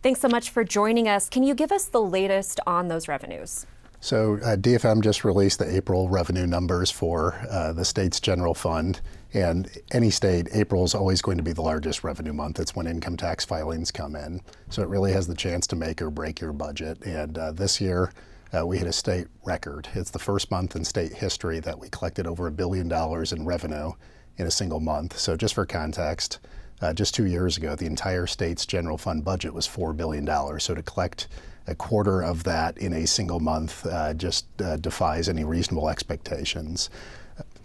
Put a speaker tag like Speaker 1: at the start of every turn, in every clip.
Speaker 1: Thanks so much for joining us. Can you give us the latest on those revenues?
Speaker 2: So DFM just released the April revenue numbers for the state's general fund. And any state, April is always going to be the largest revenue month. It's when income tax filings come in. So it really has the chance to make or break your budget. And this year, we hit a state record. It's the first month in state history that we collected over $1 billion in revenue in a single month. So just for context, just 2 years ago, the entire state's general fund budget was $4 billion. So to collect a quarter of that in a single month just defies any reasonable expectations.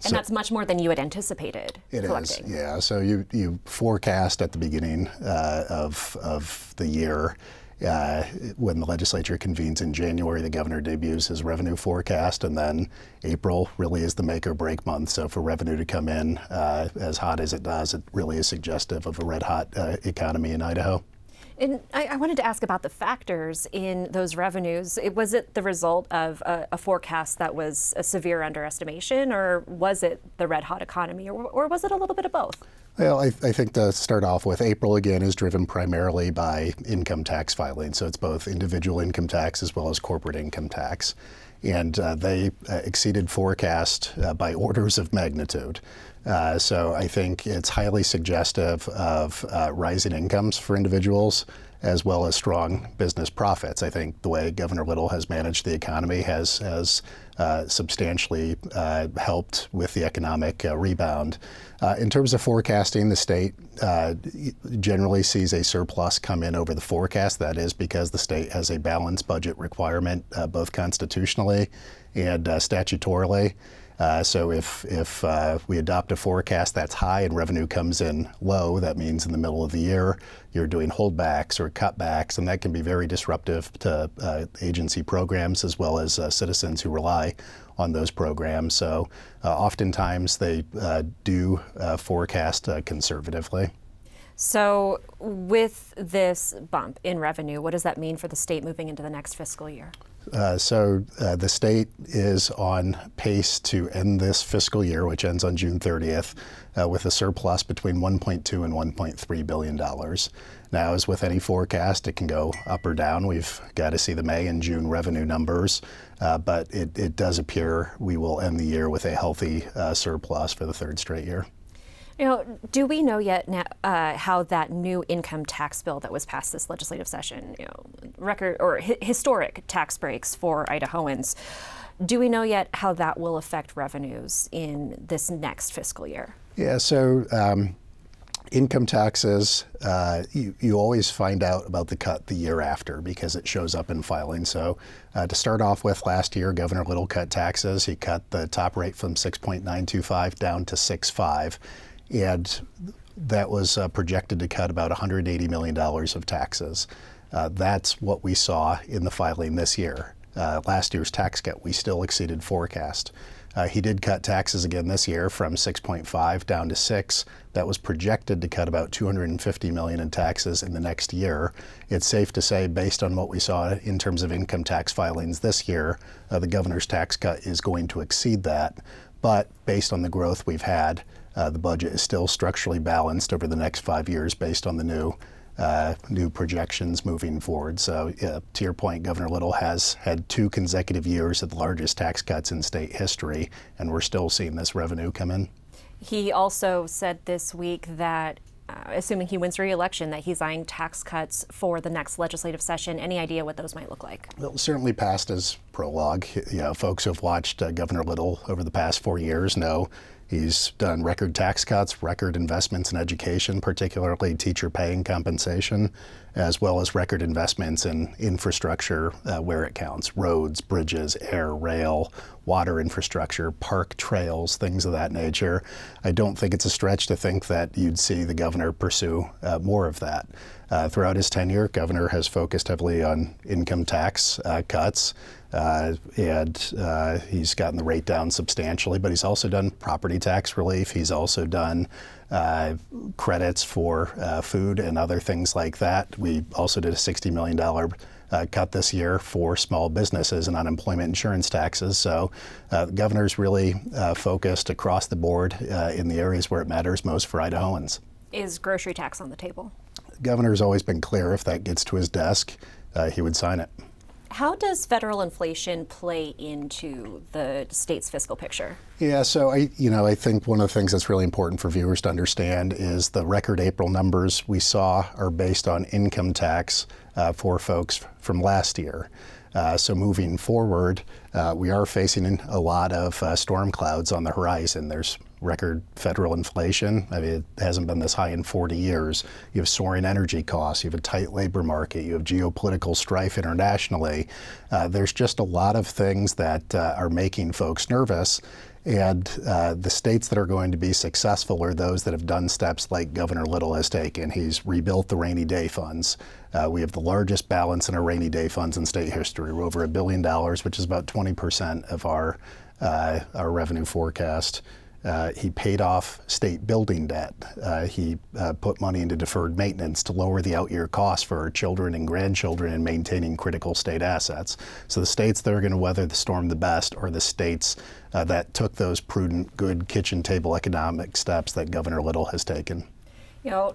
Speaker 1: And that's much more than you had anticipated collecting.
Speaker 2: It is, yeah. So you forecast at the beginning of the year, when the legislature convenes in January, the governor debuts his revenue forecast, and then April really is the make or break month. So for revenue to come in as hot as it does, it really is suggestive of a red hot economy in Idaho.
Speaker 1: And I wanted to ask about the factors in those revenues. Was it the result of a forecast that was a severe underestimation, or was it the red hot economy, or was it a little bit of both?
Speaker 2: Well, I think to start off with, April again is driven primarily by income tax filing. So it's both individual income tax as well as corporate income tax. And they exceeded forecast by orders of magnitude. So I think it's highly suggestive of rising incomes for individuals as well as strong business profits. I think the way Governor Little has managed the economy has substantially helped with the economic rebound. In terms of forecasting, the state generally sees a surplus come in over the forecast. That is because the state has a balanced budget requirement, both constitutionally and statutorily. So if we adopt a forecast that's high and revenue comes in low, that means in the middle of the year you're doing holdbacks or cutbacks, and that can be very disruptive to agency programs as well as citizens who rely on those programs. So oftentimes they do forecast conservatively.
Speaker 1: So with this bump in revenue, what does that mean for the state moving into the next fiscal year?
Speaker 2: So the state is on pace to end this fiscal year, which ends on June 30th, with a surplus between $1.2 and $1.3 billion. Now, as with any forecast, it can go up or down. We've got to see the May and June revenue numbers, but it does appear we will end the year with a healthy surplus for the third straight year.
Speaker 1: Do we know yet now, how that new income tax bill that was passed this legislative session, record or historic tax breaks for Idahoans, do we know yet how that will affect revenues in this next fiscal year?
Speaker 2: Yeah, so income taxes, you always find out about the cut the year after because it shows up in filing. So to start off with, last year, Governor Little cut taxes. He cut the top rate from 6.925 down to 6.5. And that was projected to cut about $180 million of taxes. That's what we saw in the filing this year. Last year's tax cut, we still exceeded forecast. He did cut taxes again this year from 6.5 down to 6. That was projected to cut about $250 million in taxes in the next year. It's safe to say, based on what we saw in terms of income tax filings this year, the governor's tax cut is going to exceed that. But based on the growth we've had, the budget is still structurally balanced over the next 5 years based on the new projections moving forward. So to your point, Governor Little has had 2 consecutive years of the largest tax cuts in state history, and we're still seeing this revenue come in.
Speaker 1: He also said this week that, assuming he wins re-election, that he's eyeing tax cuts for the next legislative session. Any idea what those might look like?
Speaker 2: Well, certainly past as prologue. Folks who have watched Governor Little over the past 4 years know he's done record tax cuts, record investments in education, particularly teacher pay and compensation, as well as record investments in infrastructure where it counts: roads, bridges, air, rail, water infrastructure, park trails, things of that nature. I don't think it's a stretch to think that you'd see the governor pursue more of that. Throughout his tenure, governor has focused heavily on income tax cuts, and he's gotten the rate down substantially, but he's also done property tax relief. He's also done credits for food and other things like that. We also did a $60 million cut this year for small businesses and unemployment insurance taxes. So the governor's really focused across the board in the areas where it matters most for Idahoans.
Speaker 1: Is grocery tax on the table?
Speaker 2: governor's always been clear if that gets to his desk, he would sign it.
Speaker 1: How does federal inflation play into the state's fiscal picture?
Speaker 2: Yeah, so I think one of the things that's really important for viewers to understand is the record April numbers we saw are based on income tax for folks from last year. So moving forward, we are facing a lot of storm clouds on the horizon. There's record federal inflation. I mean, it hasn't been this high in 40 years. You have soaring energy costs. You have a tight labor market. You have geopolitical strife internationally. There's just a lot of things that are making folks nervous. And the states that are going to be successful are those that have done steps like Governor Little has taken. He's rebuilt the rainy day funds. We have the largest balance in our rainy day funds in state history. We're over $1 billion, which is about 20% of our revenue forecast. He paid off state building debt. He put money into deferred maintenance to lower the out-year costs for our children and grandchildren in maintaining critical state assets. So the states that are going to weather the storm the best are the states that took those prudent, good kitchen table economic steps that Governor Little has taken.
Speaker 1: You know,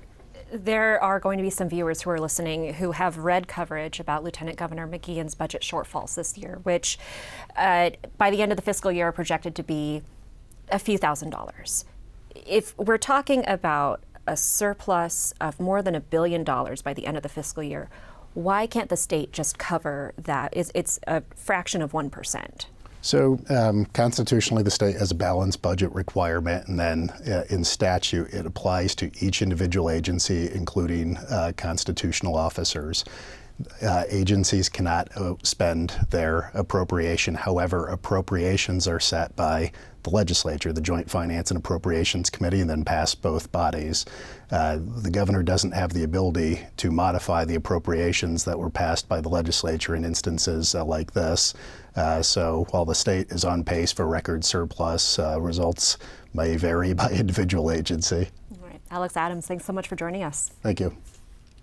Speaker 1: there are going to be some viewers who are listening who have read coverage about Lieutenant Governor McGeachin's budget shortfalls this year, which by the end of the fiscal year are projected to be a few $1,000s. If we're talking about a surplus of more than $1 billion by the end of the fiscal year, why can't the state just cover that? It's a fraction of 1%.
Speaker 2: So constitutionally, the state has a balanced budget requirement, and then in statute, it applies to each individual agency, including constitutional officers. Agencies cannot spend their appropriation. However, appropriations are set by the legislature, the Joint Finance and Appropriations Committee, and then pass both bodies. The governor doesn't have the ability to modify the appropriations that were passed by the legislature in instances like this. So while the state is on pace for record surplus, results may vary by individual agency.
Speaker 1: All right. Alex Adams, thanks so much for joining us.
Speaker 2: Thank you.